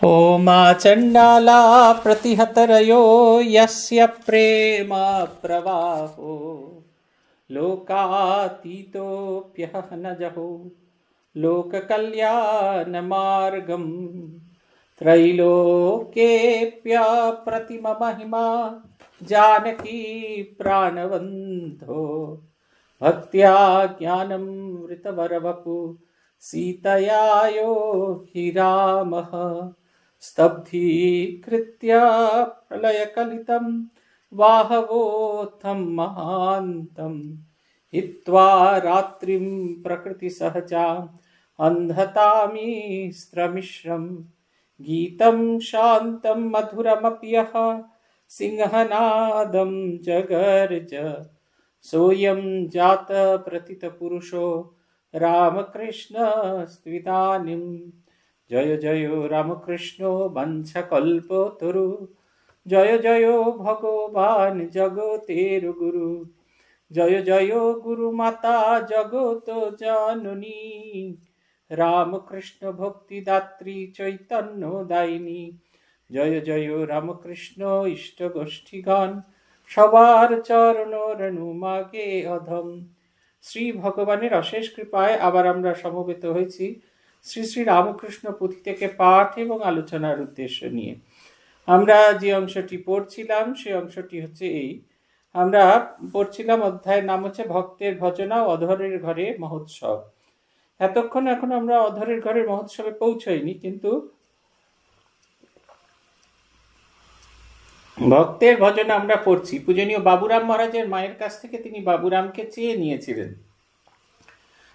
ओमा चण्डाला प्रतिहतरयो यस्य प्रेम प्रवाहो लोकातीतोऽप्यहनजहो लोककल्याणमार्गं त्रैलोक्येऽप्यप्रतिममहिमा जानकी प्राणवन्धो भक्त्या ज्ञानमृतवरवपु सीतया यो हि रामः स्तब्धीकृत्य प्रलयकलितं वाहवोत्थं महान्तं हित्वा रात्रिं प्रकृतिसहजाम् अन्धतामिस्त्रमिश्रं गीतं शान्तं मधुरमपि यः सिंहनादं जगर्ज सोऽयं जातप्रथितपुरुषो रामकृष्णस्त्विदानीं जय जय रामकृष्ण वंशकल्पतरु जय जय भगवान जगतेर गुरु जय जय गुरुमाता जगत जननी रामकृष्ण भक्तिदात्री चैतन्यदायिनी जय जय रामकृष्ण इष्टगोष्ठीगण সবার চরণ রেণু মাগে অধম। শ্রী ভগবানের অশেষ কৃপায় আবার আমরা সমবেত হয়েছি শ্রী শ্রী রামকৃষ্ণ পুঁথি থেকে পাঠ এবং আলোচনার উদ্দেশ্য নিয়ে। আমরা যে অংশটি পড়ছিলাম সেই অংশটি হচ্ছে এই, আমরা পড়ছিলাম অধ্যায়ের নাম হচ্ছে ভক্তের ভজনা ও অধরের ঘরে মহোৎসব। এতক্ষণ এখন আমরা অধরের ঘরের মহোৎসবে পৌঁছাইনি, কিন্তু ভক্তের ভজনা আমরা পড়ছি। পূজনীয় বাবুরাম মহারাজের মায়ের কাছ থেকে তিনি বাবুরামকে চেয়ে নিয়েছিলেন,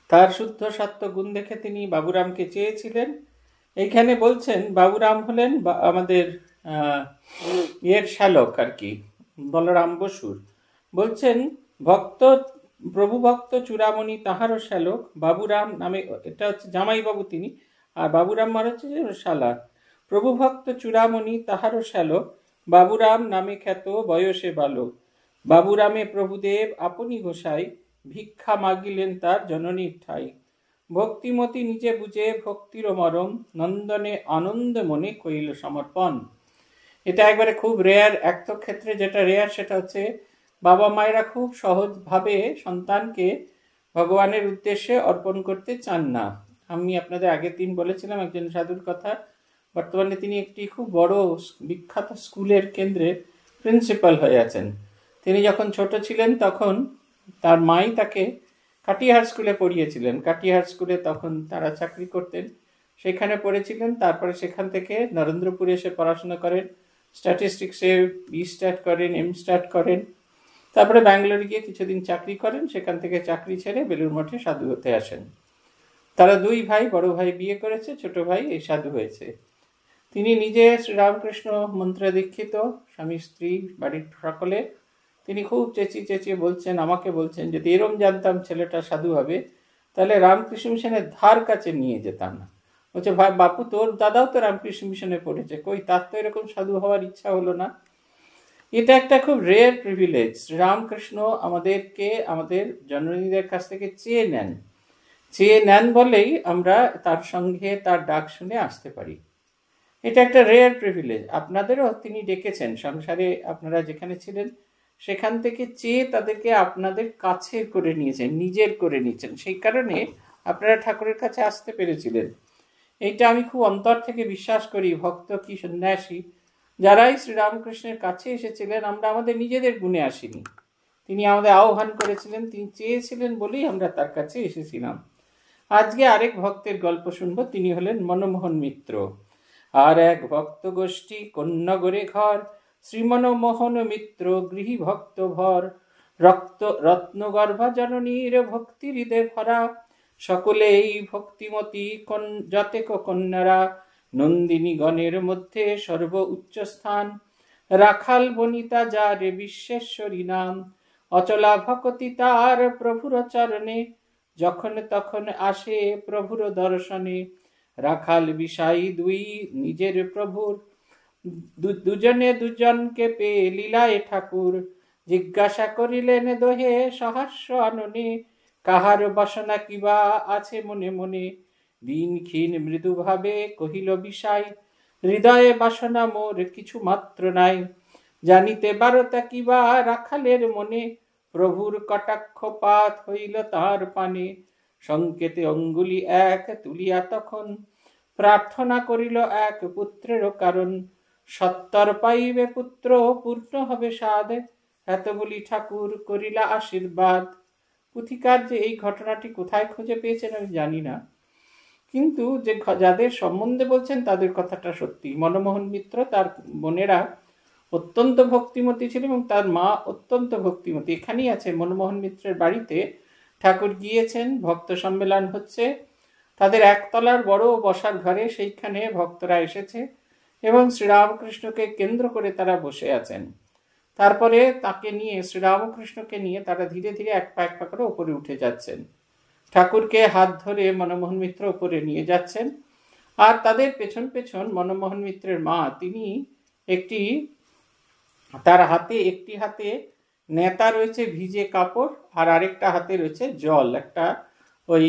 তার শুদ্ধ সত্য গুণ দেখে তিনি বাবুরামকে চেয়েছিলেন। এইখানে বলছেন বাবুরাম হলেন আমাদের এর শ্যালক আর কি, বলরাম বসুর। বলছেন ভক্ত প্রভু ভক্ত চূড়ামণি তাহারও শ্যালক বাবুরাম নামে, এটা হচ্ছে জামাইবাবু তিনি, আর বাবুরাম মহারাজ শালা। প্রভু ভক্ত চূড়ামণি তাহারও শ্যালক বাবুরাম নামে খ্যাত বয়সে বালক। বাবুরামে প্রভুদেব আপনি গোসাই ভিক্ষা মাগিলেন তার জননীর ঠাই। ভক্তিমতি নিজে বুঝে ভক্তির মরম নন্দনে আনন্দ মনে করিল সমর্পণ। এটা একবারে খুব রেয়ার, একটা ক্ষেত্রে যেটা রেয়ার সেটা হচ্ছে বাবা মায়েরা খুব সহজভাবে সন্তানকে ভগবানের উদ্দেশ্যে অর্পণ করতে চান না। আমি আপনাদের আগের দিন বলেছিলাম একজন সাধুর কথা, বর্তমানে তিনি একটি খুব বড় বিখ্যাত স্কুলের কেন্দ্রে প্রিন্সিপাল হয়ে আছেন। তিনি যখন ছোট ছিলেন তখন তার মাই তাকে কাটিহার স্কুলে পড়িয়েছিলেন। কাটিহার স্কুলে তখন তারা চাকরি করতেন, সেখানে পড়েছিলেন। তারপরে সেখান থেকে নরেন্দ্রপুরে এসে পড়াশোনা করেন, স্ট্যাটিস্টিক্সে বি স্টার্ট করেন, এম স্টার্ট করেন। তারপরে ব্যাঙ্গালোরে গিয়ে কিছুদিন চাকরি করেন, সেখান থেকে চাকরি ছেড়ে বেলুর মঠে সাধু হতে আসেন। তারা দুই ভাই, বড় ভাই বিয়ে করেছে, ছোট ভাই এই সাধু হয়েছে। তিনি নিজে শ্রীরামকৃষ্ণ মন্ত্রে দীক্ষিত, স্বামী স্ত্রী বাড়ির সকলে। তিনি খুব চেঁচিয়ে বলছেন, আমাকে বলছেন যদি এরম জানতাম ছেলেটা সাধু হবে তাহলে রামকৃষ্ণ মিশনের ধার কাছে নিয়ে যেতাম না। বলছে ভাই বাপু তোর দাদাও তো রামকৃষ্ণ মিশনে পড়েছে, কই তার তো এরকম সাধু হওয়ার ইচ্ছা হলো না। এটা একটা খুব রেয়ার প্রিভিলেজ। শ্রীরামকৃষ্ণ আমাদেরকে আমাদের জননীদের কাছ থেকে চেয়ে নেন বলেই আমরা তার সঙ্গে তার ডাক শুনে আসতে পারি। এটা একটা রেয়ার প্রিভিলেজ। আপনাদেরও তিনি ডেকেছেন সংসারে, আপনারা যেখানে ছিলেন সেখান থেকে চেয়ে তাদেরকে আপনাদের কাছে করে নিয়েছেন, নিজের করে নিয়েছেন। সেই কারণে আপনারা ঠাকুরের কাছে আসতে পেরেছিলেন। এইটা আমি খুব অন্তর থেকে বিশ্বাস করি। ভক্ত কি সন্ন্যাসী যারাই শ্রীরামকৃষ্ণের কাছে এসেছিলেন, আমরা আমাদের নিজেদের গুণে আসিনি। তিনি আমাদের আহ্বান করেছিলেন, তিনি চেয়েছিলেন বলেই আমরা তার কাছে এসেছিলাম। আজকে আরেক ভক্তের গল্প শুনবো। তিনি হলেন মনমোহন মিত্র। আর এক ভক্ত গোষ্ঠী কন্যাগরে ঘর, শ্রীমনমোহন মিত্র গৃহী ভক্ত ভর। রত্নগর্ভা জননীর ভক্তি হৃদে ভরা, সকলেই ভক্তিমতী যতেক কন্যারা। নন্দিনী গণের মধ্যে সর্ব উচ্চ স্থান, রাখাল বনিতা যার বিশ্বেশ্বরী নাম। অচলা ভক্তি তার প্রভুর চরণে, যখন তখন আসে প্রভুর দর্শনে। রাখাল বিষাই দুই নিজের প্রভুর, দুজনে দুজনকে পেয়ে লীলায় ঠাকুর। জিজ্ঞাসা করিলেন দোহে সহাস্য আননে, কাহার বাসনা কিবা আছে মনে মনে। দিন ক্ষীণ মৃদুভাবে কহিল বিষাই, হৃদয়ে বাসনা মোর কিছু মাত্র নাই। জানিতে বারতা কিবা রাখালের মনে, প্রভুর কটাক্ষপাত হইল তার পানে। সংকেতে অঙ্গুলি এক তুলিয়া তখন, প্রার্থনা করিল এক পুত্রেরও কারণ। সত্তর পাইবে পুত্র পূর্ণ হবে সাধ, এত বলি ঠাকুর করিলা আশীর্বাদ। পুথিকার যে এই ঘটনাটি কোথায় খুঁজে পেয়েছেন আমি জানি না, কিন্তু যে যাদের সম্বন্ধে বলছেন তাদের কথাটা সত্যি। মনমোহন মিত্র তার বোনেরা অত্যন্ত ভক্তিমতী ছিল এবং তার মা অত্যন্ত ভক্তিমতী। এখানেই আছে মনমোহন মিত্রের বাড়িতে ঠাকুর গিয়েছেন, ভক্ত সম্মেলন হচ্ছে, তাদের একতলার বড় বসার ঘরে সেইখানে ভক্তরা এসেছে এবং শ্রীরামকৃষ্ণকে কেন্দ্র করে তারা বসে আছেন। তারপরে তাকে নিয়ে, শ্রীরামকৃষ্ণকে নিয়ে তারা ধীরে ধীরে এক পা করে উপরে উঠে যাচ্ছেন। ঠাকুরকে হাত ধরে মনমোহন মিত্র উপরে নিয়ে যাচ্ছেন, আর তাদের পেছন পেছন মনমোহন মিত্রের মা, তিনি তার হাতে একটি হাতে নেতা রয়েছে ভিজে কাপড়, আর আরেকটা হাতে রয়েছে জল, একটা ওই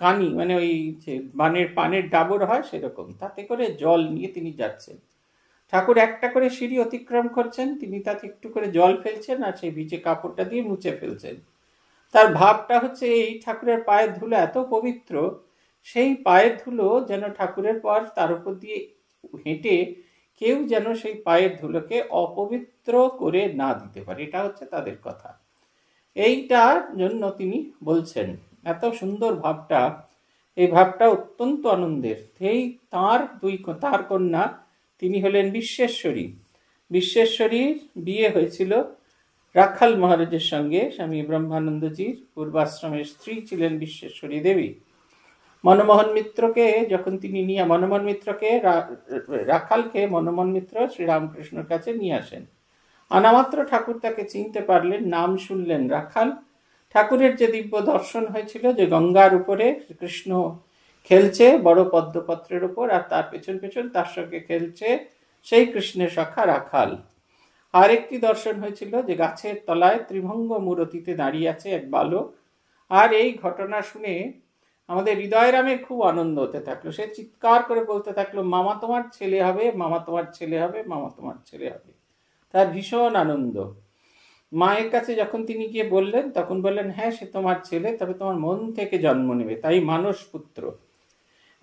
কানি মানে ওই পানের ডাবর হয় সেরকম, তাতে করে জল নিয়ে তিনি যাচ্ছেন। ঠাকুর একটা করে সিঁড়ি অতিক্রম করছেন, তিনি তাতে একটু করে জল ফেলছেন আর সেই ভিজে কাপড়টা দিয়ে মুছে ফেলছেন। তার ভাবটা হচ্ছে এই ঠাকুরের পায়ের ধুলো এত পবিত্র, সেই পায়ের ধুলো যেন ঠাকুরের পর তার উপর দিয়ে হেঁটে কেউ যেন সেই পায়ের ধুলোকে অপবিত্র করে না দিতে পারে, এটা হচ্ছে তাদের কথা। এইটার জন্য তিনি বলছেন, এত সুন্দর ভাবটা, এই ভাবটা অত্যন্ত আনন্দের। এই তার কন্যা তিনি হলেন বিশ্বেশ্বরী। বিশ্বেশ্বরীর বিয়ে হয়েছিল রাখাল মহারাজের সঙ্গে। স্বামী ব্রহ্মানন্দজির পূর্বাশ্রমের স্ত্রী ছিলেন বিশ্বেশ্বরী দেবী। মনমোহন মিত্রকে যখন তিনি মনমোহন মিত্রকে রাখালকে মনমোহন মিত্র শ্রীরামকৃষ্ণের কাছে নিয়ে আসেন। আনামাত্র ঠাকুর তাকে চিনতে পারলেন, নাম শুনলেন রাখাল। ঠাকুরের যে দিব্য দর্শন হয়েছিল যে গঙ্গার উপরে কৃষ্ণ খেলছে বড় পদ্মপত্রের উপর, আর তার পেছন পেছন তার সঙ্গে খেলছে সেই কৃষ্ণের সখা রাখাল। আর একটি দর্শন হয়েছিল যে গাছের তলায় ত্রিভঙ্গ মূরতিতে দাঁড়িয়ে আছে এক বালক। আর এই ঘটনা শুনে আমাদের হৃদয়রামের খুব আনন্দ হতে থাকলো। সে চিৎকার করে বলতে থাকলো, মামা তোমার ছেলে হবে, মামা তোমার ছেলে হবে, মামা তোমার ছেলে হবে। তার ভীষণ আনন্দ। মায়ের কাছে যখন তিনি গিয়ে বললেন, তখন বললেন, হ্যাঁ সে তোমার ছেলে, তবে তোমার মন থেকে জন্ম নেবে, তাই মানস পুত্র।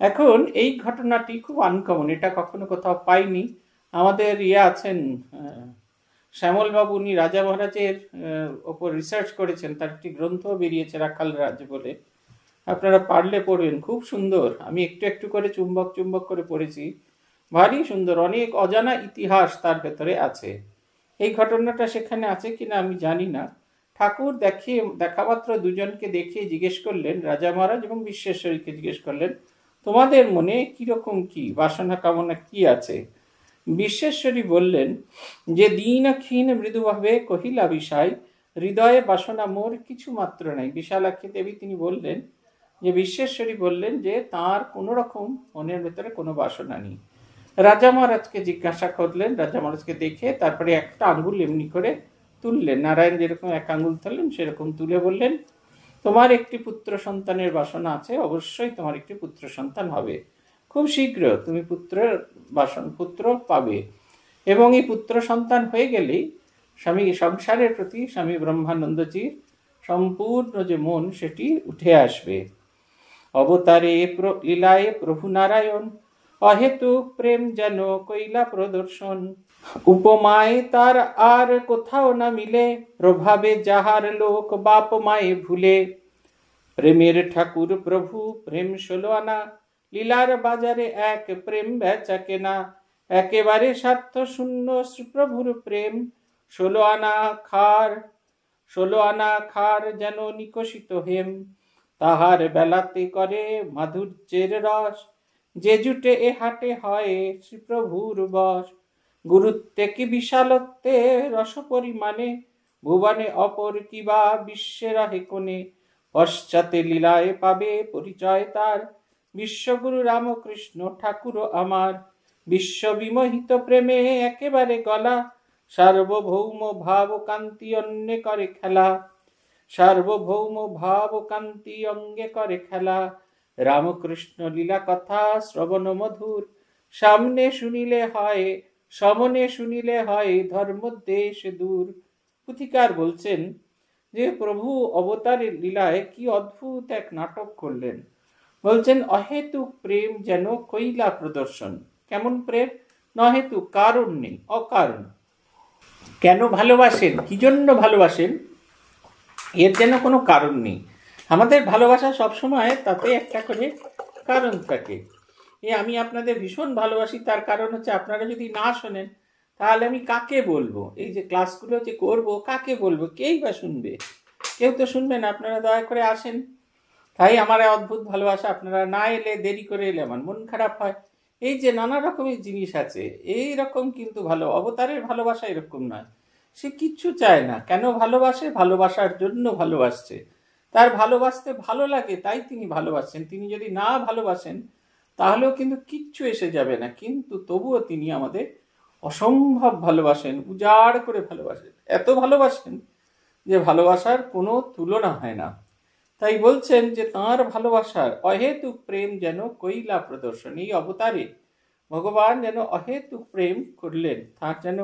এখন এই ঘটনাটি খুব আনকমন, এটা কখনো কোথাও পাইনি। আমাদের আছেন শ্যামলবাবু, উনি রাজা মহারাজের ওপর রিসার্চ করেছেন, তার একটি গ্রন্থ বেরিয়েছে রাখাল রাজ বলে, আপনারা পারলে পড়বেন, খুব সুন্দর। আমি একটু একটু করে চুম্বক চুম্বক করে পড়েছি, ভারী সুন্দর, অনেক অজানা ইতিহাস তার ভেতরে আছে। এই ঘটনাটা সেখানে আছে কিনা আমি জানি না। ঠাকুর দেখা মাত্র দুজনকে দেখিয়ে জিজ্ঞেস করলেন, রাজা মহারাজ এবং বিশ্বেশ্বরীকে জিজ্ঞেস করলেন, তোমাদের মনে কিরকম কি বাসনা কামনা কি আছে? বিশ্বেশ্বরী বললেন যে, দীন ক্ষীণ মৃদুভাবে কহিলা বিষয়, হৃদয়ে বাসনা মোর কিছু মাত্র নাই। বিশালাক্ষী দেবী তিনি বললেন যে, বিশ্বেশ্বরী বললেন যে তার কোনো রকম মনের ভেতরে কোনো বাসনা নেই। রাজা মহারাজকে জিজ্ঞাসা করলেন, রাজা মহারাজকে দেখে তারপরে একটা আঙ্গুল এমনি করে তুললেন, নারায়ণ যেরকম এক আঙ্গুল তুললেন সেরকম তুলে বললেন, তোমার একটি পুত্র সন্তানের বাসনা আছে, অবশ্যই তোমার একটি পুত্র সন্তান হবে, খুব শীঘ্র তুমি পুত্র পাবে। এবং এই পুত্র সন্তান হয়ে গেলেই সংসারের প্রতি স্বামী ব্রহ্মানন্দজির সম্পূর্ণ যে মন সেটি উঠে আসবে। অবতারে লীলায় প্রভু নারায়ণ, অহেতুক প্রেম যেন কইলা প্রদর্শন। উপমায় তার আর কোথাও না মিলে, প্রভাবে যাহার লোক বাপ মায়ে ভুলে। প্রেমের ঠাকুর প্রভু প্রেম 16 আনা, লীলার বাজারে এক প্রেম বেচা কেনা। একেবারে স্বার্থ শূন্য শ্রীপ্রভুর প্রেম, 16 আনা খার যেন নিকশিত হেম। তাহার বেলাতে করে মাধুর্যের রস, যে জুটে এ হাটে হয় শ্রীপ্রভুর বস। গুরুত্বে কি বিশালত্বে রস পরিমাণে, ভুবনে অপর কিবা বিশ্বে রহে কোণে। পশ্চাতে লীলায় পাবে পরিচয় তার, বিশ্বগুরু রামকৃষ্ণ ঠাকুর আমার। বিশ্ব বিমোহিত প্রেমে একেবারে গলা, সার্বভৌম ভাব কান্তি অন্যে করে খেলা। সার্বভৌম ভাব কান্তি অঙ্গে করে খেলা। রামকৃষ্ণ লীলা কথা শ্রবণ মধুর, সামনে শুনিলে হয়, সমনে শুনিলে হয়, ধর্মদেশ দূর। পুথিকার বলছেন যে প্রভু অবতারের লীলায় কি অদ্ভুত এক নাটক করলেন। বলছেন অহেতুক প্রেম যেন কৈলা প্রদর্শন। কেমন প্রেম? নহেতুক, কারণ নেই, অকারণ। কেন ভালোবাসেন, কি জন্য ভালোবাসেন, এর যেন কোনো কারণ নেই। আমাদের ভালোবাসা সবসময় তাতে একটা করে কারণ থাকে। আমি আপনাদের ভীষণ ভালোবাসি, তার কারণ হচ্ছে আপনারা যদি না শোনেন তাহলে আমি কাকে বলবো? এই যে ক্লাসগুলো যে করবো কাকে বলবো? কেই বা শুনবে? কেউ তো শুনবে না। আপনারা দয়া করে আসেন, তাই আমার অদ্ভুত ভালোবাসা। আপনারা না এলে, দেরি করে এলে আমার মন খারাপ হয়। এই যে নানা রকমের জিনিস আছে, এই রকম কিন্তু অবতারের ভালোবাসা এরকম নয়। সে কিচ্ছু চায় না। কেন ভালোবাসে? ভালোবাসার জন্য ভালোবাসছে। তার ভালোবাসতে ভালো লাগে তাই তিনি ভালোবাসেন। তিনি যদি না ভালোবাসেন তাহলেও কিন্তু কিচ্ছু এসে যাবে না, কিন্তু তবুও তিনি আমাদের অসম্ভব ভালোবাসেন, উজাড় করে ভালোবাসেন। এত ভালোবাসেন যে ভালোবাসার কোনো তুলনা হয় না। তাই বলছেন যে তাঁর ভালোবাসার অহেতুক প্রেম যেন কৈলা প্রদর্শন। এই অবতারে ভগবান যেন অহেতুক প্রেম করলেন, তার যেন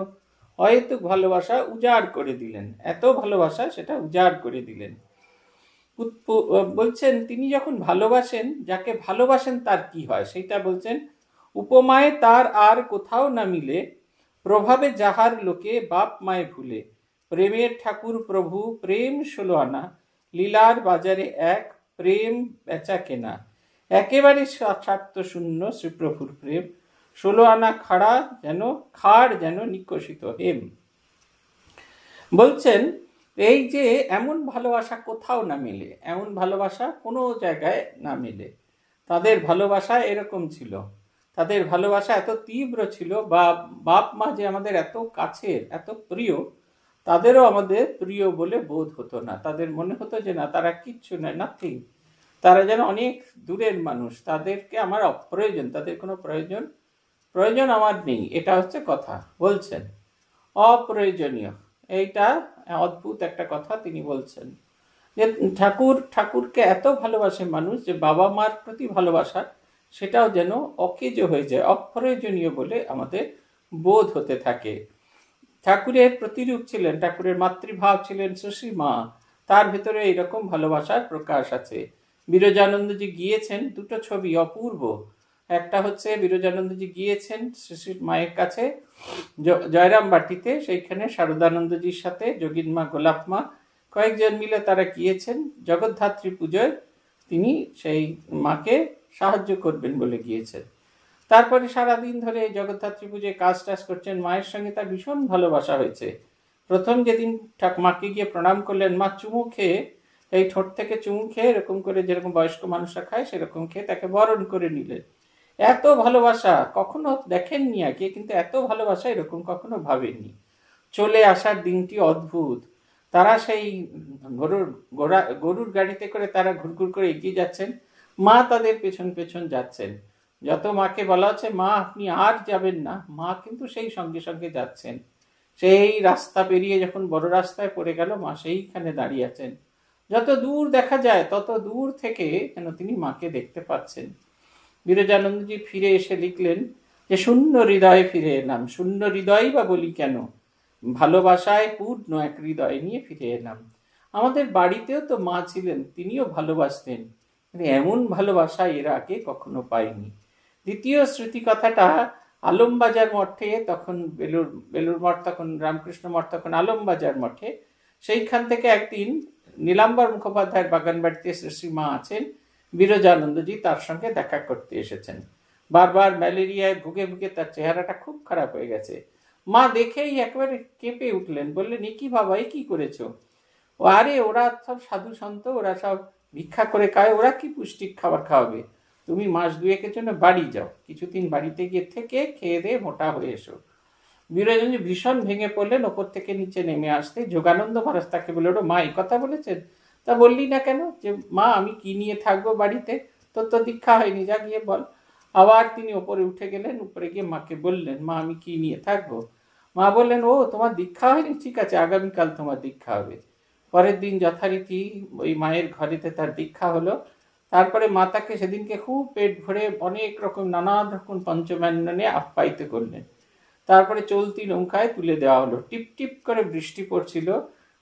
অহেতুক ভালোবাসা উজাড় করে দিলেন। এত ভালোবাসা সেটা উজাড় করে দিলেন। বলছেন তিনি যখন ভালোবাসেন, যাকে ভালোবাসেন তার কি হয় সেটা বলছেন। উপমায় তার আর কোথাও না মিলে, প্রভাবে যাহার লোকে বাপ মায়ে ভুলে। প্রেমের ঠাকুর প্রভু প্রেম 16 আনা, লীলার বাজারে এক প্রেম বেচা কেনা। একেবারে স্বার্থ শূন্য শ্রীপ্রভুর প্রেম, 16 আনা খাড়া যেন খাড় যেন নিকষিত হেম। বলছেন এই যে এমন ভালোবাসা কোথাও না মেলে, এমন ভালোবাসা কোনো জায়গায় না মেলে। তাদের ভালোবাসা এরকম ছিল, তাদের ভালোবাসা এত তীব্র ছিল। বা বাপ মা যে আমাদের এত কাছের, এত প্রিয়, তাদেরও আমাদের প্রিয় বলে বোধ হতো না। তাদের মনে হতো যে না, তারা কিচ্ছু নয়, নাথিং। তারা যেন অনেক দূরের মানুষ, তাদেরকে আমার অপ্রয়োজন, তাদের কোনো প্রয়োজন আমার নেই। এটা হচ্ছে কথা। বলছেন অপ্রয়োজনীয়, এইটা অদ্ভুত একটা কথা তিনি বলছেন যে ঠাকুরকে এত ভালোবাসে মানুষ যে বাবা মার প্রতি ভালোবাসা সেটাও যেন অকেজ হয়ে যায়, অপ্রয়োজনীয় বলে আমাদের বোধ হতে থাকে। ঠাকুরের প্রতিরূপ ছিলেন, ঠাকুরের মাতৃভাব ছিলেন শশী মা, তার ভেতরে এইরকম ভালোবাসার প্রকাশ আছে। বিরজানন্দজি গিয়েছেন, দুটো ছবি অপূর্ব। একটা হচ্ছে বিরজানন্দজি গিয়েছেন শশীর মায়ের কাছে জয়রাম বাটিতে, সেইখানে শারদানন্দজির সাথে যোগিনমা, গোলাপমা কয়েকজন মিলে তারা গিয়েছেন জগদ্ধাত্রী পুজোয়। তিনি সেই মাকে সাহায্য করবেন বলে গিয়েছেন। তারপরে সারাদিন ধরে জগদ্ধাত্রী পুজোয় কাজ টাজ করছেন। মায়ের সঙ্গে তার ভীষণ ভালোবাসা হয়েছে। প্রথম যেদিন মাকে গিয়ে প্রণাম করলেন, মা চুমু খেয়ে, এই ঠোঁট থেকে চুমু খেয়ে এরকম করে যেরকম বয়স্ক মানুষরা খায় সেরকম খেয়ে তাকে বরণ করে নিলেন। এত ভালোবাসা কখনো দেখেননি আগে, কিন্তু এত ভালোবাসা এরকম কখনো ভাবেননি। চলে আসার দিনটি অদ্ভুত। তারা সেই গরুর গাড়িতে করে তারা ঘুরঘুর করে এগিয়ে যাচ্ছেন, মা তাদের পেছন পেছন যাচ্ছেন। যত মাকে বলা হচ্ছে মা আপনি আর যাবেন না, মা কিন্তু সেই সঙ্গে সঙ্গে যাচ্ছেন। সেই রাস্তা পেরিয়ে যখন বড় রাস্তায় পড়ে গেল, মা সেইখানে দাঁড়িয়ে আছেন। যত দূর দেখা যায় তত দূর থেকে যেন তিনি মাকে দেখতে পাচ্ছেন। বিরজানন্দজি ফিরে এসে লিখলেন যে শূন্য হৃদয়ে ফিরে এলাম। শূন্য হৃদয় বা বলি কেন, ভালোবাসায় পূর্ণ এক হৃদয় নিয়ে ফিরে এলাম। আমাদের বাড়িতেও তো মা ছিলেন, তিনিও ভালোবাসতেন, কিন্তু এমন ভালোবাসা এর আগে কখনো পাইনি। দ্বিতীয় স্মৃতি কথাটা আলমবাজার মঠে, তখন বেলুর মঠ, তখন রামকৃষ্ণ মঠ, তখন আলমবাজার মঠে। সেইখান থেকে একদিন নীলাম্বর মুখোপাধ্যায়ের বাগান বাড়িতে শ্রী মা আছেন, বিরজানন্দজি তার সঙ্গে দেখা করতে এসেছেন। বারবার ম্যালেরিয়ায় ভুগে ভুগে তার চেহারাটা খুব খারাপ হয়ে গেছে। মা দেখেই একেবারে কেঁপে উঠলেন, বললেন এ কি বাবা, এ কি করেছো? আরে ওরা সব সাধু সন্ত, ওরা সব ভিক্ষা করে খায়, ওরা কি পুষ্টিক খাবার খাওয়াবে? তুমি মাস দুয়েকের জন্য বাড়ি যাও, কিছুদিন বাড়িতে গিয়ে থেকে খেয়ে দিয়ে মোটা হয়ে এসো। বিরজানন্দজি ভীষণ ভেঙে পড়লেন, ওপর থেকে নিচে নেমে আসতে যোগানন্দ মহারাজ তাকে বলে, ওটা মা এই কথা বলেছেন? তা বললি না কেন? যে মা আমি কি নিয়ে থাকবো বাড়িতে, তোর তো দীক্ষা হয়নি, যা গিয়ে বল। আবার তিনি ওপরে উঠে গেলেন, উপরে গিয়ে মাকে বললেন, মা আমি কি নিয়ে থাকবো? মা বললেন, ও তোমার দীক্ষা হয়নি, ঠিক আছে, আগামীকাল তোমার দীক্ষা হবে। পরের দিন যথারীতি ওই মায়ের ঘরেতে তার দীক্ষা হলো। তারপরে মাতাকে সেদিনকে খুব পেট ভরে অনেক রকম নানা রকম পঞ্চব্যঞ্জনে আপ্যায়িত করলেন। তারপরে চলতি নৌকায় তুলে দেওয়া হলো। টিপ টিপ করে বৃষ্টি পড়ছিল।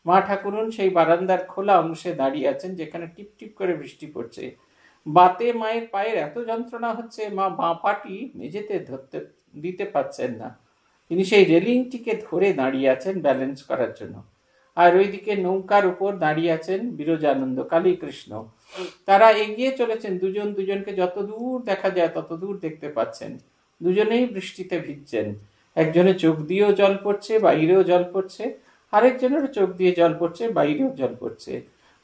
মা ঠাকুরুন সেই বারান্দার খোলা অংশে দাঁড়িয়ে আছেন, যেখানে টিপ টিপ করে বৃষ্টি পড়ছে। বাতে মায়ের পায়ের এত যন্ত্রণা হচ্ছে, মা বাঁ পাটি মেঝেতে ধরতে দিতে পারছেন না। তিনি সেই রেলিংটিকে ধরে দাঁড়িয়ে আছেন ব্যালেন্স করার জন্য। আর ওইদিকে নৌকার উপর দাঁড়িয়ে আছেন বিরজানন্দ, কালীকৃষ্ণ। তারা এগিয়ে চলেছেন, দুজন দুজনকে যত দূর দেখা যায় তত দূর দেখতে পাচ্ছেন। দুজনেই বৃষ্টিতে ভিজছেন। একজনের চোখ দিয়েও জল পড়ছে, বাইরেও জল পড়ছে, আরেকজনের চোখ দিয়ে জল পড়ছে, বাইরেও জল পড়ছে।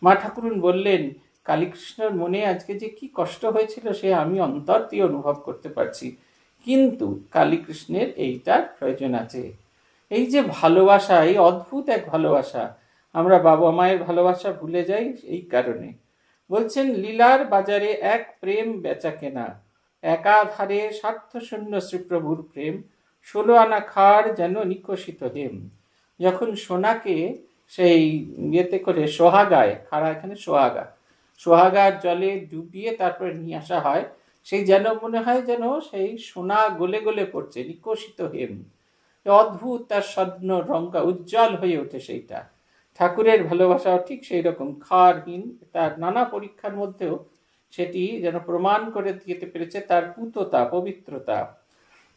মা ঠাকুরুন বললেন, কালীকৃষ্ণর মনে আজকে যে কি কষ্ট হয়েছিল সে আমি অন্তর দিয়ে অনুভব করতে পারছি, কিন্তু কালীকৃষ্ণের এইটার প্রয়োজন আছে। এই যে ভালোবাসা, এই অদ্ভুত এক ভালোবাসা, আমরা বাবা মায়ের ভালোবাসা ভুলে যাই এই কারণে। বলছেন, লীলার বাজারে এক প্রেম বেচা কেনা, একাধারে স্বার্থশূন্য শ্রীপ্রভুর প্রেম, 16 আনা খাড় যেন নিকষিত হেম। যখন সোনাকে সেই ইয়েতে করে সোহাগায়, খাড়া এখানে সোহাগার জলে ডুবিয়ে তারপরে নিয়ে আসা হয়, সেই যেন মনে হয় যেন সেই সোনা গলে গলে পড়ছে, নিকষিত হেম। অদ্ভুত তার স্বর্ণ রঙটা উজ্জ্বল হয়ে ওঠে সেইটা। ঠাকুরের ভালোবাসাও ঠিক সেই রকম ক্ষারহীন, তার নানা পরীক্ষার মধ্যেও সেটি যেন প্রমাণ করে দিতে পেরেছে তার পুততা, পবিত্রতা।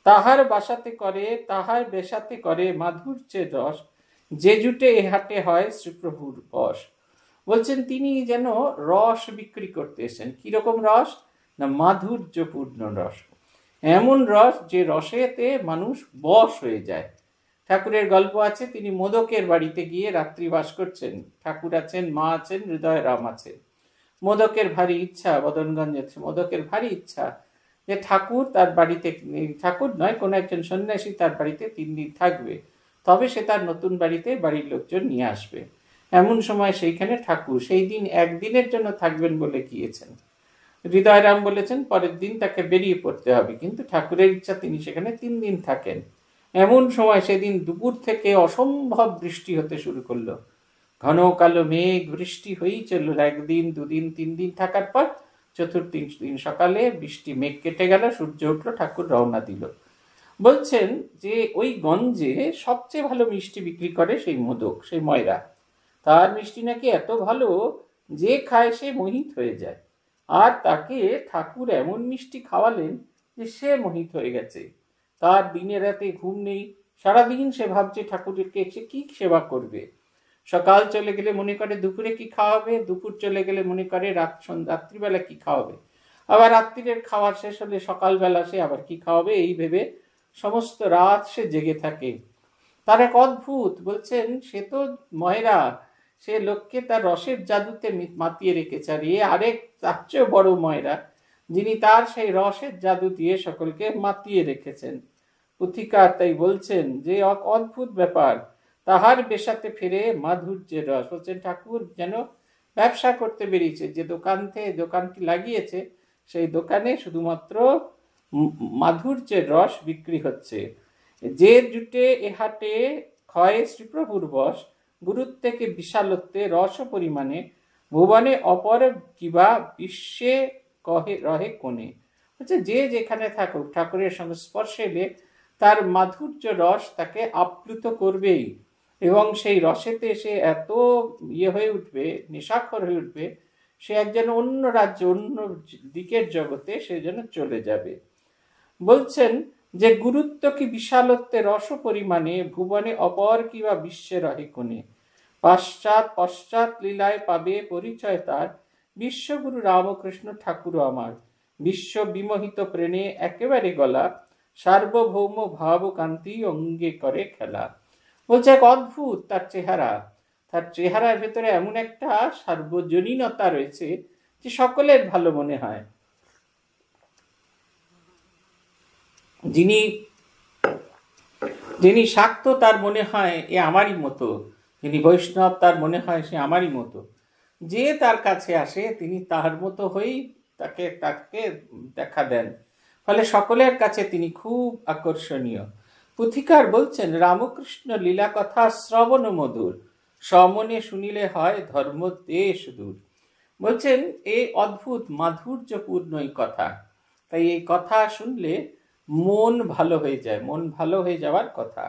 তাহার বাসাতে করে, তাহার বেশাতে করে মাধুর্যের রস, যে জুটে এ হাটে হয় শ্রীপ্রভুর বশ। বলছেন তিনি যেন রস বিক্রি করতে এসেছেন। কিরকম রস? না, মাধুর্যপূর্ণ রস, এমন রস যে রসেতে মানুষ বশ হয়ে যায়। ঠাকুরের গল্প আছে, তিনি মোদকের বাড়িতে গিয়ে রাত্রি বাস করছেন। ঠাকুর আছেন, মা আছেন, হৃদয়রাম আছে। মোদকের ভারী ইচ্ছা, বদনগঞ্জে মোদকের ভারী ইচ্ছা যে ঠাকুর তার বাড়িতে, ঠাকুর নয়, কোনো একজন সন্ন্যাসী তার বাড়িতে 3 দিন থাকবে, তবে সে তার নতুন বাড়িতে বাড়ির লোকজন নিয়ে আসবে। এমন সময় সেইখানে ঠাকুর সেই দিন একদিনের জন্য থাকবেন বলে গিয়েছেন। হৃদয়রাম বলেছেন পরের দিন তাকে বেরিয়ে পড়তে হবে, কিন্তু ঠাকুরের ইচ্ছা তিনি সেখানে 3 দিন থাকেন। এমন সময় সেদিন দুপুর থেকে অসম্ভব বৃষ্টি হতে শুরু করলো। ঘন কালো মেঘ, বৃষ্টি হয়েই চলল। 1 দিন, 2 দিন, 3 দিন থাকার পর 4th দিন সকালে বৃষ্টি, মেঘ কেটে গেল, সূর্য উঠলো, ঠাকুর রওনা দিল। বলছেন যে ওই গঞ্জে সবচেয়ে ভালো মিষ্টি বিক্রি করে সেই মোদক, সেই ময়রা। তার মিষ্টি নাকি এত ভালো যে খায় সে মোহিত হয়ে যায়। আর তাকে ঠাকুর এমন মিষ্টি খাওয়ালেন যে সে মোহিত হয়ে গেছে। তার দিনে রাতে ঘুম নেই, সারাদিন সে ভাবছে ঠাকুরকে সে কি সেবা করবে। সকাল চলে গেলে মনে করে দুপুরে কি খাওয়াবে, দুপুর চলে গেলে মনে করে রাত্রিবেলা কি খাওয়াবে, আবার রাত্রিরের খাওয়ার শেষ হলে সকালবেলা সে আবার কি খাওয়াবে, এই ভেবে সমস্ত রাত সে জেগে থাকে। তার এক অদ্ভুত, বলছেন সে তো ময়রা, সে লোককে তার রসের জাদুতে মাতিয়ে রেখেছে। আর আরেক তার চেয়েও বড় ময়রা, যিনি তার সেই রসের জাদু দিয়ে সকলকে মাতিয়ে রেখেছেন। পুথিকার তাই বলছেন যে অদ্ভুত ব্যাপার, তাহার বেশাতে ফিরে মাধুর্যের রস। বলছেন ঠাকুর যেন ব্যবসা করতে বেরিয়েছে, যে দোকানটি লাগিয়েছে সেই দোকানে শুধুমাত্র মাধুর্যের রস বিক্রি হচ্ছে। যে জুটে এ হাটে ক্ষয়ে শ্রীপ্রভুর বশ, গুরুত্বেকে বিশালত্বে রস পরিমাণে, ভুবনে অপর কিবা বিশ্বে কহে রহে কোণে। হচ্ছে যে যেখানে থাকুক ঠাকুরের সংস্পর্শে এলে তার মাধুর্য রস তাকে আপ্লুত করবেই, এবং সেই রসেতে সে এত হয়ে উঠবে, নেশাখর হয়ে উঠবে, সে একজন অন্য রাজ্য, অন্য দিকের জগতে সে যেন চলে যাবে। বলছেন যে গুরুত্ব কি বিশালত্বে রস পরিমাণে, ভুবনে অপর কিবা বিশ্বে রহে কোণে, পশ্চাৎ লীলায় পাবে পরিচয় তার, বিশ্বগুরু রামকৃষ্ণ ঠাকুর আমার, বিশ্ব বিমোহিত প্রেমে একেবারে গলা, সার্বভৌম ভাব কান্তি অঙ্গে করে খেলা। বলছে এক অদ্ভুত তার চেহারা, তার চেহারার ভেতরে এমন একটা সার্বজনীনতা রয়েছে যে সকলের ভালো মনে হয়। যিনি শাক্ত তার মনে হয় এ আমারই মতো, যিনি বৈষ্ণব তার মনে হয় সে আমারই মতো। যে তার কাছে আসে তিনি তার মতো হয়েই তাকে দেখা দেন, ফলে সকলের কাছে তিনি খুব আকর্ষণীয়। পুথিকার বলছেন রামকৃষ্ণ লীলা কথা শ্রবণ মধুর, সমনে শুনিলে হয় ধর্ম দেশ দূর। বলছেন এই অদ্ভুত মাধুর্যপূর্ণ এই কথা, তাই এই কথা শুনলে মন ভালো হয়ে যায়, মন ভালো হয়ে যাওয়ার কথা।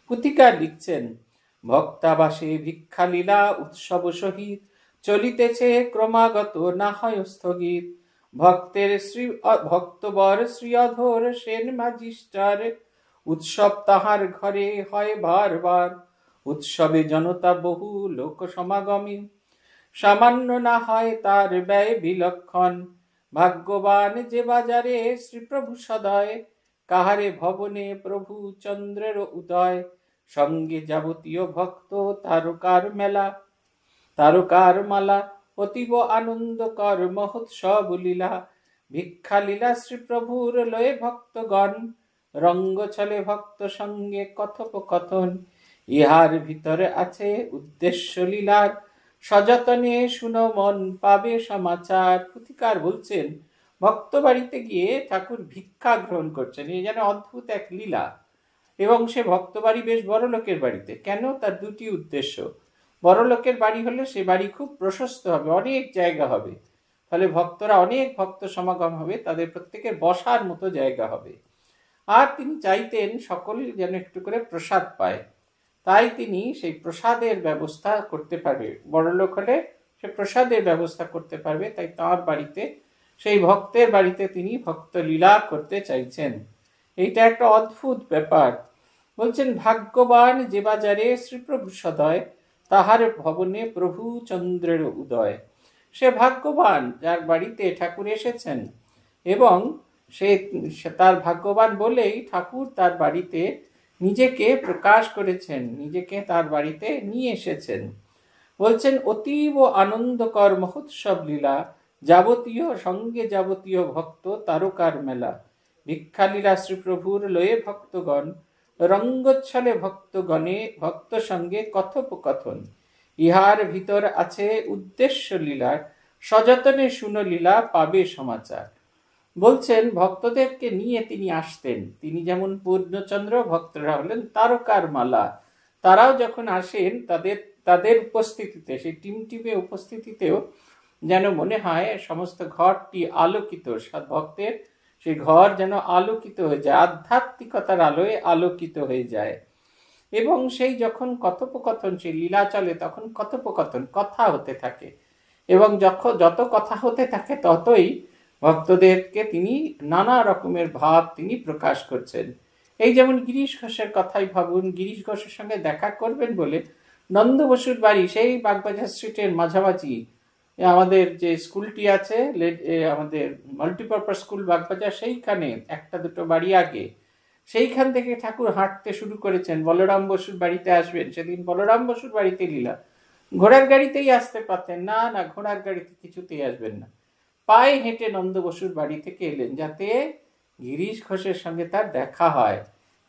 পুতিকার লিখছেন, ভক্তাবাসে ভিক্ষা লীলা উৎসব সহিত চলিতেছে ক্রমাগত না হয় স্থগিত। ভক্তবর শ্রী অধর সেন ম্যাজিস্টার, উৎসব তাহার ঘরে হয় বারবার। উৎসবে জনতা বহু লোক সমাগমী, সামান্য না হয় তার ব্যয় বিলক্ষণ। ভাগ্যবান যে বাজারে শ্রীপ্রভু সদয়, কাহারে ভবনে প্রভু চন্দ্রের উদয়। সঙ্গে যাবতীয় ভক্ত তারকার মেলা, তারকার মালা, অতীব আনন্দকর মহোৎসব লীলা। ভিক্ষা লীলা শ্রীপ্রভুর লয়ে ভক্তগণ, রঙ্গ ছলে ভক্ত সঙ্গে কথোপকথন। ইহার ভিতরে আছে উদ্দেশ্য লীলার, সযতনে শুনো মন পাবে সমাচার। পুতিকার বলছেন, ভক্ত বাড়িতে গিয়ে ঠাকুর ভিক্ষা গ্রহণ করছেন, এই যেন অদ্ভুত এক লীলা। এবং সে ভক্ত বাড়ি বেশ বড় লোকের বাড়িতে। কেন? তার দুটি উদ্দেশ্য। বড় লোকের বাড়ি হলে সে বাড়ি খুব প্রশস্ত হবে, অনেক জায়গা হবে, ফলে ভক্তরা অনেক ভক্ত সমাগম হবে, তাদের প্রত্যেকের বসার মতো জায়গা হবে। আর তিনি চাইতেন সকল যেন একটু করে প্রসাদ পায়, তাই তিনি সেই প্রসাদের ব্যবস্থা করতে পারবে। বড় লোক হলে সে প্রসাদের ব্যবস্থা করতে পারবে, তাই তাঁর বাড়িতে, সেই ভক্তের বাড়িতে তিনি ভক্ত লীলা করতে চাইছেন। এইটা একটা অদ্ভুত ব্যাপার। বলছেন, ভাগ্যবান যে বাজারে শ্রীপ্রভু সদয়, তাহার ভবনে প্রভু চন্দ্রের উদয়। সে ভাগ্যবান যার বাড়িতে ঠাকুর এসেছেন, এবং সে তার ভাগ্যবান বলেই ঠাকুর তার বাড়িতে নিজেকে প্রকাশ করেছেন, নিজেকে তার বাড়িতে নিয়ে এসেছেন। বলছেন, অতীব আনন্দকর মহোৎসব লীলা, যাবতীয় সঙ্গে যাবতীয় ভক্ত তারকার মেলা। ভিক্ষা লীলা শ্রীপ্রভুর লয়ে ভক্তগণ, রঙ্গোচ্ছলে ভক্তগণে ভক্ত সঙ্গে কথোপকথন। ইহার ভিতর আছে উদ্দেশ্য লীলার, সযতনে শুনো লীলা পাবে সমাচার। বলছেন, ভক্তদেরকে নিয়ে তিনি আসতেন। তিনি যেমন পূর্ণচন্দ্র, ভক্তরা হলেন তারকার মালা। তারাও যখন আসেন তাদের উপস্থিতিতে, সেই টিমটিমে উপস্থিতিতেও যেন মনে হয় সমস্ত ঘরটি আলোকিত, ভক্তের সেই ঘর যেন আলোকিত হয়ে যায়, আধ্যাত্মিকতার আলোয় আলোকিত হয়ে যায়। এবং সেই যখন কথোপকথন, সেই লীলা চলে, তখন কথোপকথন, কথা হতে থাকে, এবং যত কথা হতে থাকে ততই ভক্তদেরকে তিনি নানা রকমের ভাব তিনি প্রকাশ করছেন। এই যেমন গিরিশ ঘোষের কথাই ভাবুন। গিরিশ ঘোষের সঙ্গে দেখা করবেন বলে নন্দ বসুর বাড়ি সেই বাগবাজার স্ট্রিটের মাঝামাঝি আমাদের যে স্কুলটি আছে, আমাদের মাল্টিপারপাস স্কুল বাগবাজার, সেইখানে একটা দুটো বাড়ি আগে, সেইখান থেকে ঠাকুর হাঁটতে শুরু করেছেন। বলরাম বসুর বাড়িতে আসবেন, সেদিন বলরাম বসুর বাড়িতে লীলা। ঘোড়ার গাড়িতেই আসতে পারতেন, না না, ঘোড়ার গাড়িতে কিছুতেই আসবেন না, পায়ে হেঁটে নন্দ বসুর বাড়ি থেকে এলেন, যাতে গিরিশ ঘোষের সঙ্গে তার দেখা হয়।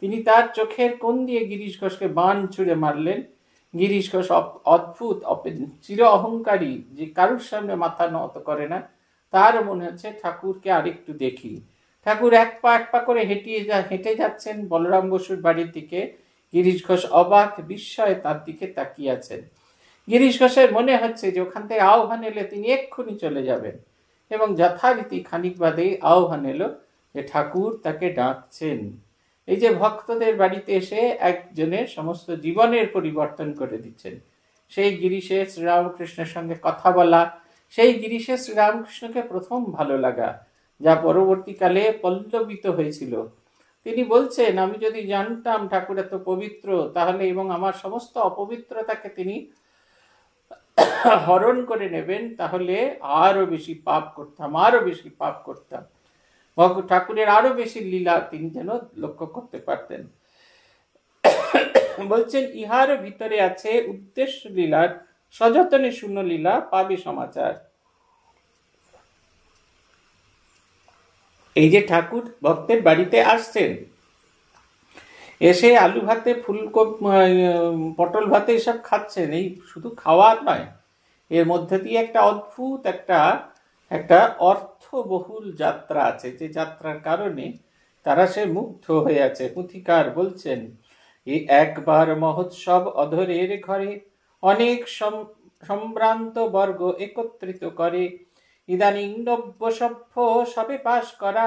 তিনি তার চোখের কোণ দিয়ে গিরিশ ঘোষকে বাণ ছুঁড়ে মারলেন। গিরিশ ঘোষ অদ্ভুত চির অহংকারী, যে কারুর সামনে মাথা নত করে না, তার মনে হচ্ছে ঠাকুরকে আরেকটু দেখি। ঠাকুর এক পা করে হেঁটে যাচ্ছেন বলরাম বসুর বাড়ির দিকে। গিরিশ ঘোষ অবাক বিস্ময়ে তার দিকে তাকিয়ে আছেন। গিরিশ ঘোষের মনে হচ্ছে যে ওখান থেকে আহ্বান এলে তিনি এক্ষুনি চলে যাবেন, এবং যথারীতি খানিক বাদেই আহ্বান এলো যে ঠাকুর তাকে ডাকছেন। এই যে ভক্তদের বাড়িতে এসে একজনের সমস্ত জীবনের পরিবর্তন করে দিচ্ছেন, সেই গিরিশে শ্রীরামকৃষ্ণের সঙ্গে কথা বলা, সেই গিরিশে শ্রীরামকৃষ্ণকে প্রথম ভালো লাগা, যা পরবর্তীকালে পল্লবিত হয়েছিল। তিনি বলছেন, আমি যদি জানতাম ঠাকুর এত পবিত্র, তাহলে এবং আমার সমস্ত অপবিত্রতাকে তিনি হরণ করে নেবেন, তাহলে আরো বেশি পাপ করতাম। ঠাকুরের আরো বেশি লীলা তিনি যেন লক্ষ্য করতে পারতেন। বলছেন, ইহার ভিতরে আছে উদ্দেশ্য লীলার, সযতনে শূন্য লীলা পাবে সমাচার। এই যে ঠাকুর ভক্তের বাড়িতে আসছেন, এসে আলু ভাতে, পটল ভাতে এসব খাচ্ছেন, এই শুধু খাওয়া নয়, এর মধ্যে দিয়ে একটা অদ্ভুত একটা অর্থবহুল যাত্রা আছে, যে যাত্রার কারণে তারা সে মুগ্ধ হয়ে আছে। পুথিকার বলছেন, এই একবার মহোৎসব অধরের ঘরে, অনেক সম্ভ্রান্ত বর্গ একত্রিত করে। ইদানিং নব্য সভ্য সবে পাশ করা,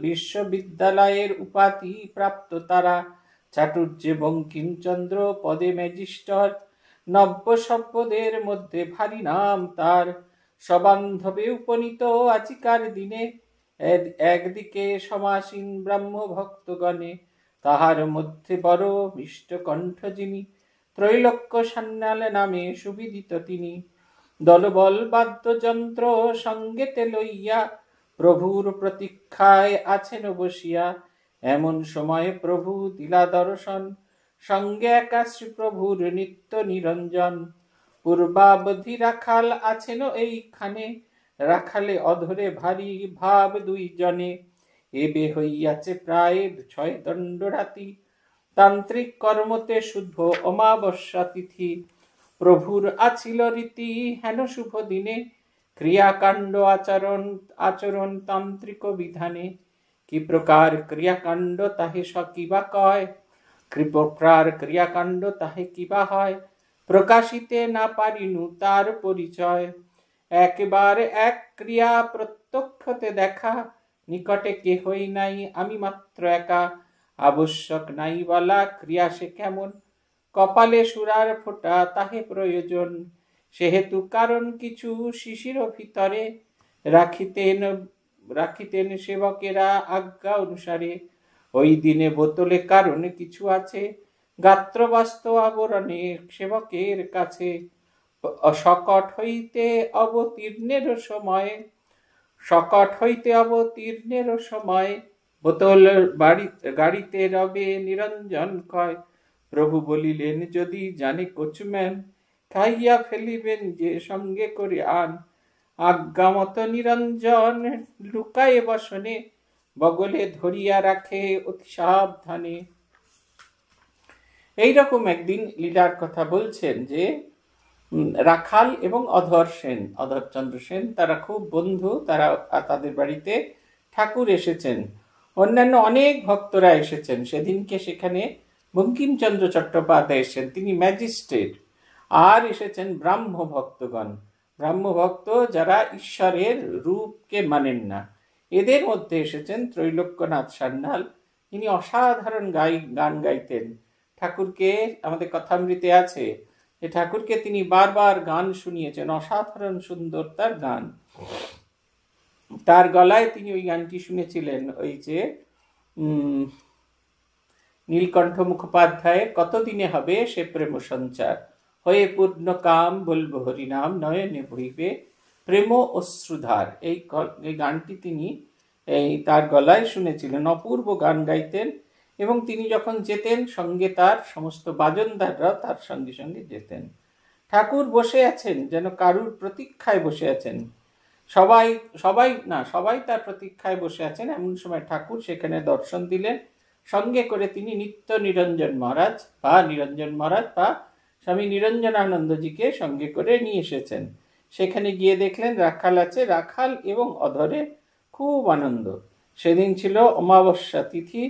বিশ্ববিদ্যালয়ের উপাধি প্রাপ্ত তারা। চাটুর্যে বঙ্কিমচন্দ্র, পদে ম্যাজিস্টর, নব্য সভ্যদের মধ্যে ভারী নাম তার। সবান্ধবে উপনীত আজিকার দিনে, একদিকে সমাসীন ব্রাহ্ম ভক্তগণে, তাহার মধ্যে বড় মিষ্ট কণ্ঠ যিনি, ত্রৈলোক্য সান্যাল নামে সুবিদিত তিনি। দলবল বাদ্যযন্ত্র সঙ্গেতে লইয়া, প্রভুর প্রতীক্ষায় আছেন বসিয়া। এমন সময় প্রভু দিলা দর্শন, সঙ্গে একা শ্রীপ্রভুর নিত্য নিরঞ্জন। পূর্বাবধি রাখাল আছেন এইখানে, রাখালে অধরে ভারী ভাব দুইজনে। এবে হইয়াছে প্রায় 6 দণ্ড রাতি, তান্ত্রিক কর্মতে শুদ্ধ অমাবস্যা তিথি। প্রভুর আছিল রীতি হেন শুভ দিনে, ক্রিয়াকাণ্ড আচরণ তান্ত্রিক বিধানে। কি প্রকার ক্রিয়াকাণ্ড তাহে কিবা কয়, কি প্রকার ক্রিয়াকাণ্ড তাহে কিবা হয়, প্রকাশিতে না পারিনু তার পরিচয়। একবার এক ক্রিয়া প্রত্যক্ষতে দেখা, নিকটে কেহই নাই আমি মাত্র একা। আবশ্যক নাই বলা ক্রিয়া সে কেমন, কপালে সুরার ফোঁটা তাহে প্রয়োজন। সেহেতু কারণ কিছু শিশির ভিতরে, রাখিতেন সেবকেরা আজ্ঞা অনুসারে। ওই দিনে বোতলে কারণ কিছু আছে, গাত্রবাস্ত আবরণে সেবকের কাছে। শকট হইতে অবতীর্ণের সময়, বোতল গাড়িতে রবে নিরঞ্জন কয়। প্রভু বলিলেন, যদি জানে কোচম্যান, খাইয়া ফেলিবেন যে সঙ্গে করে আন। আজ্ঞামত নিরঞ্জন লুকায়ে বসনে, বগলে ধরিয়া রাখে অতি সাবধানে। এইরকম একদিন লীলার কথা বলছেন যে রাখাল এবং অধরচন্দ্র সেন তারা খুব বন্ধু। তারা তাদের বাড়িতে ঠাকুর এসেছেন, অন্যান্য অনেক ভক্তরা এসেছেন। সেদিনকে সেখানে বঙ্কিমচন্দ্র চট্টোপাধ্যায় এসেছেন, তিনি ম্যাজিস্ট্রেট। আর এসেছেন ব্রাহ্ম ভক্তগণ, ব্রাহ্ম ভক্ত যারা ঈশ্বরের রূপকে মানেন না। এদের মধ্যে এসেছেন ত্রৈলোক্যনাথ সান্যাল, তিনি অসাধারণ গান গাইতেন। ঠাকুরকে, আমাদের কথামৃতে আছে যে ঠাকুরকে তিনি বারবার গান শুনিয়েছেন, অসাধারণ সুন্দর তার গান। তার গলায় তিনি ওই গানটি শুনেছিলেন, ওই যে নীলকণ্ঠ মুখোপাধ্যায়ের কতদিনে হবে সে প্রেম সঞ্চার, হয়ে পূর্ণ কাম বলবো হরিনাম, নয়নে বহিবে প্রেম অশ্রুধার। এই গানটি তিনি তার গলায় শুনেছিলেন। অপূর্ব গান গাইতেন এবং তিনি যখন যেতেন সঙ্গে তার সমস্ত বাজনদাররাও তার সঙ্গে সঙ্গে যেতেন। ঠাকুর বসে আছেন যেন কারুর প্রতীক্ষায় বসে আছেন, সবাই তার প্রতীক্ষায় বসে আছেন। এমন সময় ঠাকুর সেখানে দর্শন দিলেন। সঙ্গে করে তিনি নিত্য নিরঞ্জন মহারাজ বা স্বামী নিরঞ্জনানন্দজিকে সঙ্গে করে নিয়ে এসেছেন। সেখানে গিয়ে দেখলেন রাখাল আছে, রাখাল এবং অধরে খুব আনন্দ। সেদিন ছিল অমাবস্যা তিথি,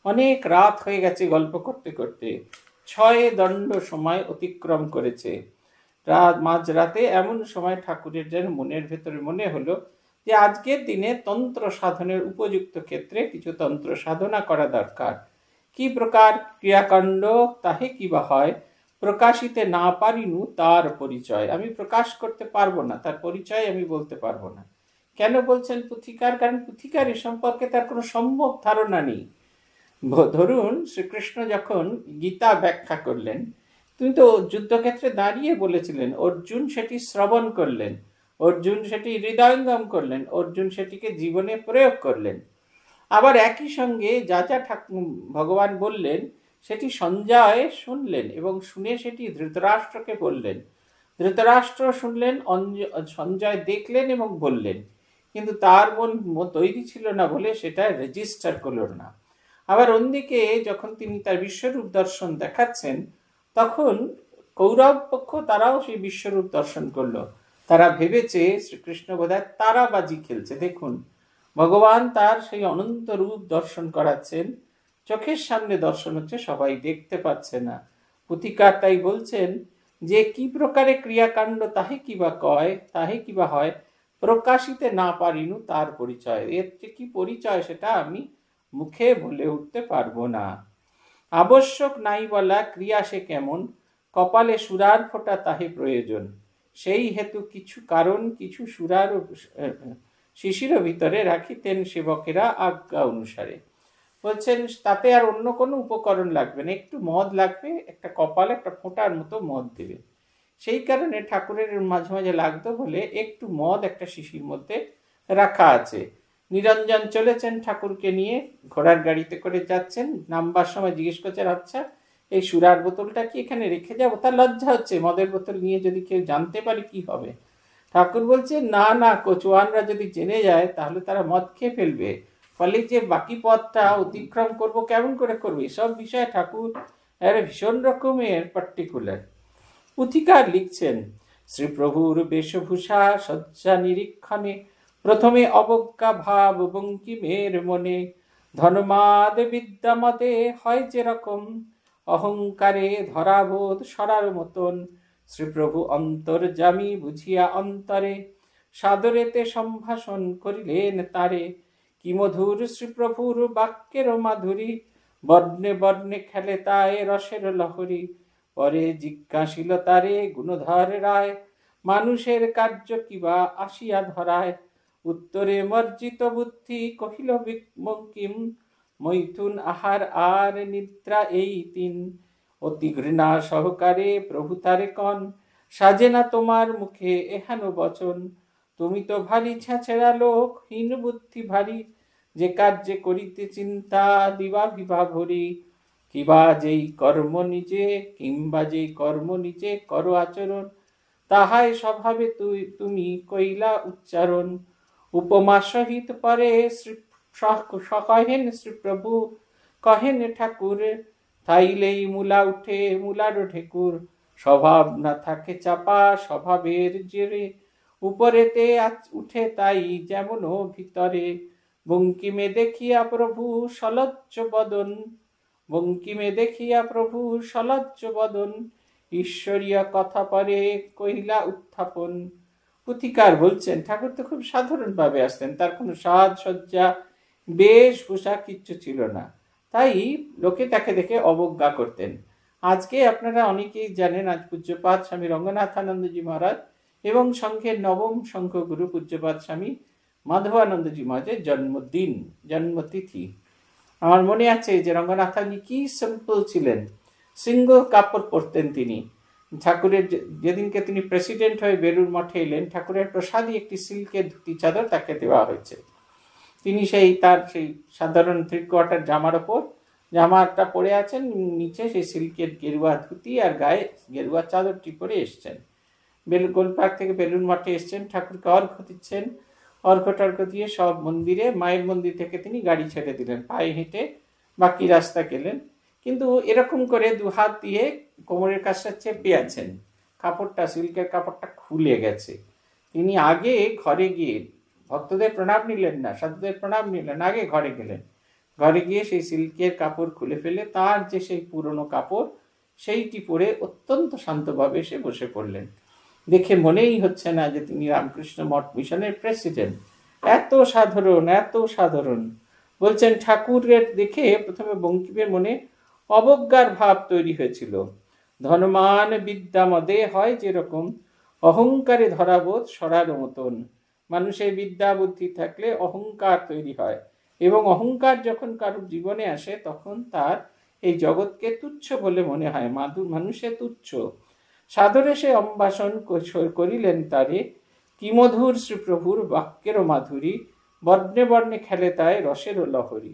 অনেক রাত হয়ে গেছে গল্প করতে করতে, 6 দণ্ড সময় অতিক্রম করেছে। মাঝরাতে এমন সময় ঠাকুরের যেন মনের ভেতরে মনে হলো যে আজকের দিনে তন্ত্র সাধনের উপযুক্ত ক্ষেত্রে কিছু তন্ত্র সাধনা করা দরকার। কি প্রকার ক্রিয়াকাণ্ড তাহে কিবা হয়, প্রকাশিতে না পারিনু তার পরিচয়। আমি প্রকাশ করতে পারবো না, তার পরিচয় আমি বলতে পারবো না। কেন বলছেন পুথিকার? কারণ পুথিকার এ সম্পর্কে তার কোনো সম্যক ধারণা নেই। ধরুন শ্রীকৃষ্ণ যখন গীতা ব্যাখ্যা করলেন, তিনি তো যুদ্ধক্ষেত্রে দাঁড়িয়ে বলেছিলেন, অর্জুন সেটি শ্রবণ করলেন, অর্জুন সেটি হৃদয়ঙ্গম করলেন, অর্জুন সেটিকে জীবনে প্রয়োগ করলেন। আবার একই সঙ্গে যা যা ভগবান বললেন সেটি সঞ্জয় শুনলেন এবং শুনে সেটি ধৃতরাষ্ট্রকে বললেন। ধৃতরাষ্ট্র শুনলেন, সঞ্জয় দেখলেন এবং বললেন, কিন্তু তার মন তৈরি ছিল না বলে সেটা রেজিস্টার করল না। আবার অন্যদিকে যখন তিনি তার বিশ্বরূপ দর্শন দেখাচ্ছেন, তখন কৌরব পক্ষ তারাও সেই বিশ্বরূপ দর্শন করলো। তারা ভেবেছে শ্রীকৃষ্ণ বোধহয় তারাবাজি খেলছে। দেখুন, ভগবান তার সেই অনন্ত রূপ দর্শন করাচ্ছেন, চোখের সামনে দর্শন হচ্ছে, সবাই দেখতে পাচ্ছে না। পুথিকার তাই বলছেন যে কি প্রকারে ক্রিয়াকাণ্ড তাহে কিবা কয়, তাহে কিবা হয়, প্রকাশিতে না পারিনু তার পরিচয়। এর যে কি পরিচয় সেটা আমি মুখে বলে উঠতে পারবো না। আবশ্যক নাই বলা ক্রিয়া সে কেমন, কপালে সুরার ফোঁটা তাহে প্রয়োজন। সেই হেতু কিছু কারণ কিছু সুরার শিশির ভিতরে রাখিতেন সেবকেরা আজ্ঞা অনুসারে। বলছেন তাতে আর অন্য কোনো উপকরণ লাগবে না, একটু মদ লাগবে, একটা কপালে একটা ফোঁটার মতো মদ দেবে। সেই কারণে ঠাকুরের মাঝে মাঝে লাগতো বলে একটু মদ একটা শিশির মধ্যে রাখা আছে। নিরঞ্জন চলেছেন ঠাকুরকে নিয়ে, ঘোড়ার গাড়িতে করে যাচ্ছেন, নামবার সময় জিজ্ঞেস করছেন, আচ্ছা এই সুরার বোতলটা কি এখানে রেখে যাবো? তার লজ্জা হচ্ছে, মদের বোতল নিয়ে যদি কেউ জানতে পারে কি হবে। ঠাকুর বলছে না না, কচুয়ানরা যদি জেনে যায় তাহলে তারা মদ খেয়ে ফেলবে, ফলে যে বাকি পথটা অতিক্রম করব কেমন করে করবে, সব বিষয়ে ঠাকুর ভীষণ রকমের পার্টিকুলার। পুথিকার লিখছেন, শ্রীপ্রভুর বেশভূষা সজ্জা নিরীক্ষণে প্রথমে অবজ্ঞা ভাব বঙ্কিমের মনে, ধনমাদ বিদ্যামদে হয় যেরকম, অহংকারে ধরাবোধ সরার মতন, শ্রীপ্রভু অন্তর্যামী বুঝিয়া অন্তরে, সাদরেতে সম্ভাষণ করিলেন তারে, কি মধুর শ্রীপ্রভুর বাক্যের মাধুরী, বর্ণে বর্ণে খেলে তায় রসের লহরী, পরে জিজ্ঞাসিল তারে গুণধর রায়, মানুষের কার্য কিবা আসিয়া ধরায়, উত্তরে মর্জিত বুদ্ধি কহিল বঙ্কিম, মৈথুন আহার আর নিদ্রা এই তিন, অতি ঘৃণা সহকারে প্রভু তারে কন, সাজে না তোমার মুখে এহেন বচন, তুমি তো ভারী ছেঁচেড়া লোক, হীন বুদ্ধি ভারী, যে কার্যে করিতে চিন্তা দিবা বিভা ভরি, কিবা যেই কর্ম নিজে কিংবা যেই কর্ম নিজে করো আচরণ, তাহাই স্বভাবে তুমি কইলা উচ্চারণ, উপমা সহিত পরে কহেন শ্রীপ্রভু, কহেন ঠাকুর, তাইলেই মূলা উঠে মূলার ঢেকুর, স্বভাব না থাকে চাপা স্বভাবের জেরে, উপরেতে উঠে তাই যেমন ভিতরে, বঙ্কিমে দেখিয়া প্রভু সলজ্জ বদন, বঙ্কিমে দেখিয়া প্রভু সলজ্জ বদন, ঈশ্বরীয় কথা পরে কহিলা উত্থাপন। পুথিকার বলছেন ঠাকুর তো খুব সাধারণভাবে আসতেন, তার কোনো সাজসজ্জা বেশভূষা কিচ্ছু ছিল না, তাই লোকে তাকে দেখে অবজ্ঞা করতেন। আজকে আপনারা অনেকেই জানেন, আজ পূজ্যপাদ স্বামী রঙ্গনাথানন্দজি মহারাজ এবং সংঘের নবম সংঘগুরু পূজ্যপাদ স্বামী মাধবানন্দজি মহারাজের জন্মদিন, জন্মতিথি। আমার মনে আছে যে রঙ্গনাথানজি কি সিম্পল ছিলেন, সিঙ্গল কাপড় পরতেন তিনি। ঠাকুরের যেদিনকে তিনি প্রেসিডেন্ট হয়ে বেলুর মঠে এলেন, ঠাকুরের প্রসাদী একটি সিল্কের ধুতি চাদর তাকে দেওয়া হয়েছে। তিনি তার সেই সাধারণ 3/4 জামার ওপর জামাটা পরে আছেন, নিচে সেই সিল্কের গেরুয়া ধুতি আর গায়ে গেরুয়া চাদরটি পরে এসছেন। গোলপার্ক থেকে বেলুর মঠে এসছেন, ঠাকুরকে অর্ঘ্য দিচ্ছেন, অর্ঘ্য টর্ঘ্য দিয়ে সব মন্দিরে, মায়ের মন্দির থেকে তিনি গাড়ি ছেড়ে দিলেন, পায়ে হেঁটে বাকি রাস্তা গেলেন। কিন্তু এরকম করে 2 হাত দিয়ে কোমরের কাছটা চেপে আছেন, কাপড়টা সিল্কের কাপড়টা খুলে গেছে। তিনি আগে ঘরে গিয়ে ভক্তদের প্রণাম নিলেন না, সাধুদের প্রণাম নিলেন, আগে ঘরে গেলেন, ঘরে গিয়ে সেই সিল্কের কাপড় খুলে ফেলে তার যে সেই পুরনো কাপড় সেইটি পরে অত্যন্ত শান্তভাবে এসে বসে পড়লেন। দেখে মনেই হচ্ছে না যে তিনি রামকৃষ্ণ মঠ মিশনের প্রেসিডেন্ট। এত সাধারণ, এত সাধারণ। বলছেন ঠাকুরের দেখে প্রথমে বঙ্কিমের মনে অবজ্ঞার ভাব তৈরি হয়েছিল। ধনমান বিদ্যা মদে হয় যেরকম, অহংকারে ধরাবোধ সরার মতন। মানুষের বিদ্যা বুদ্ধি থাকলে অহংকার তৈরি হয়, এবং অহংকার যখন কারোর জীবনে আসে তখন তার এই জগৎকে তুচ্ছ বলে মনে হয়, মানুষে তুচ্ছ। সাদরে সে অম্ভাষণ করিলেন তারে, কি মধুর শ্রীপ্রভুর বাক্যেরও মাধুরী, বর্ণে বর্ণে খেলে তাই রসেরও লহরী।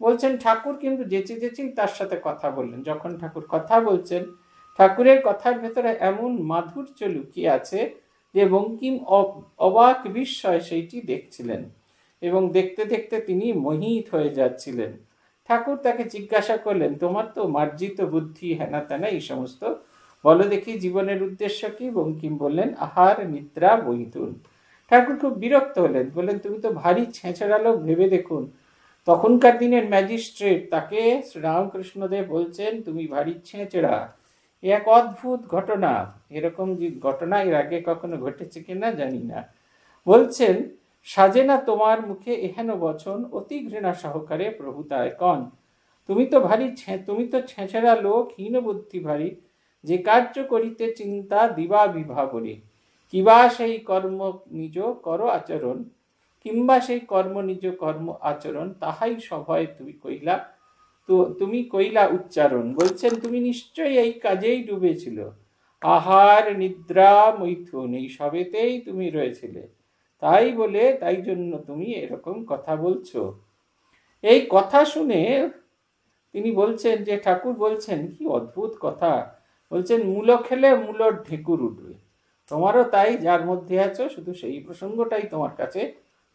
বলছেন ঠাকুর কিন্তু যেচে যেচেই তার সাথে কথা বললেন। যখন ঠাকুর কথা বলছেন, ঠাকুরের কথার ভেতরে এমন মাধুর্য লুকিয়ে আছে যে বঙ্কিম অবাক বিস্ময় সেইটি দেখছিলেন, এবং দেখতে দেখতে তিনি মোহিত হয়ে যাচ্ছিলেন। ঠাকুর তাকে জিজ্ঞাসা করলেন, তোমার তো মার্জিত বুদ্ধি, হেনা তেনা এই সমস্ত, বলো দেখি জীবনের উদ্দেশ্য কি? বঙ্কিম বললেন, আহার নিদ্রা বৈতুন। ঠাকুর খুব বিরক্ত হলেন, বললেন তুমি তো ভারী ছেঁচড়া লোক, ভেবে দেখুন। তখনকার দিনের ম্যাজিস্ট্রেট তাকে শ্রীরামকৃষ্ণদেব বলছেন তুমি ভারী ছেঁচড়া, এক অদ্ভুত ঘটনা। এরকম যে ঘটনা এর আগে কখনো ঘটেছে কিনা জানি না। বলছেন, সাজে না তোমার মুখে এহেন বচন, অতি ঘৃণা সহকারে প্রভু তাই কন। তুমি তো ছেঁচড়া লোক, হীন বুদ্ধি ভারী, যে কার্য করিতে চিন্তা দিবা বিভা বলি। কিংবা সেই কর্ম নিজ কর আচরণ, তাহাই সভয় তুমি কইলা উচ্চারণ। বলছেন, তুমি নিশ্চয়ই এই কাজেই ডুবেছিল। আহার, নিদ্রা, মৈথুন এই সবেতেই তুমি রয়েছিলে। তাই জন্য তুমি এরকম কথা বলছো। এই কথা শুনে তিনি বলছেন যে, ঠাকুর বলছেন, কি অদ্ভুত কথা। বলছেন, মূলো খেলে মূলোর ঢেকুর উঠবে। তোমারও তাই, যার মধ্যে আছো শুধু সেই প্রসঙ্গটাই তোমার কাছে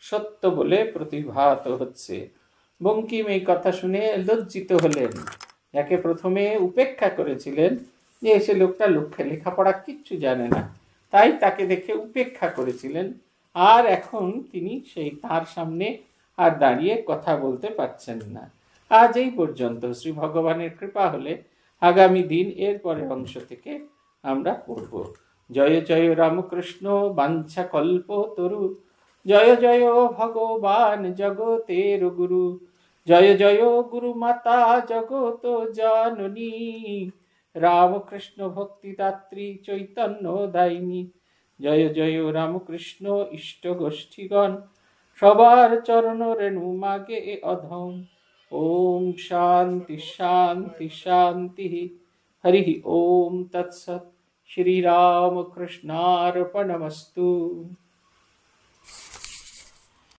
সত্য বলে প্রতিভাত হচ্ছে। বঙ্কিম এই কথা শুনে লজ্জিত হলেন। যাকে প্রথমে উপেক্ষা করেছিলেন যে সে লোকটা লেখাপড়া কিচ্ছু জানে না, তাই তাকে দেখে উপেক্ষা করেছিলেন, আর এখন তিনি সেই তার সামনে আর দাঁড়িয়ে কথা বলতে পারছেন না। আজ এই পর্যন্ত। শ্রী ভগবানের কৃপা হলে আগামী দিন এর পরের অংশ থেকে আমরা পড়ব। জয় জয় রামকৃষ্ণ বাঞ্ছা কল্প তরু, জয় জয় ভগবান জগতের গুরু, জয় জয় গুরু মাতা জগত জননী, রামকৃষ্ণ ভক্তিদাত্রী চৈতন্য দায়িনী। জয় জয় রামকৃষ্ণ ইষ্ট গোষ্ঠীগণ, সবার চরণ রেণু মাগে অধম। ওম শান্তি শান্তি শান্তি। হরি ওম তৎসৎ। শ্রী রামকৃষ্ণার্পণমস্তু।